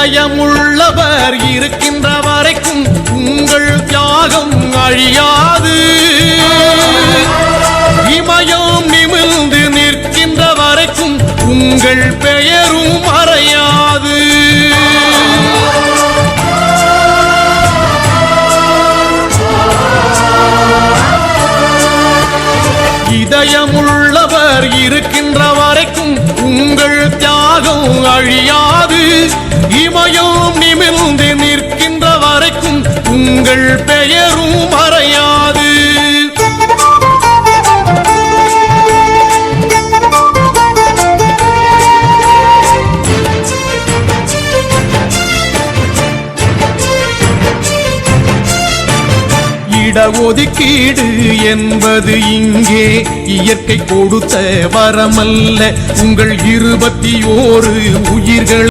இதயமுள்ளவர் இருக்கின்ற வரைக்கும் உங்கள் தியாகம் அழியாது. இமயம் நிமிர்ந்து நிற்கின்ற வரைக்கும் உங்கள் பெயரும் மறையாது. இதயமுள்ளவர் இருக்கின்ற வரைக்கும் உங்கள் தியாகம் அழியாது. இமயம் நிமிர்ந்து நிற்கின்ற வரைக்கும் உங்கள் பெயரும் மறையாது. இடஒதுக்கீடு என்பது இங்கே இயற்கை கொடுத்த வரமல்ல. உங்கள் 21 உயிர்கள்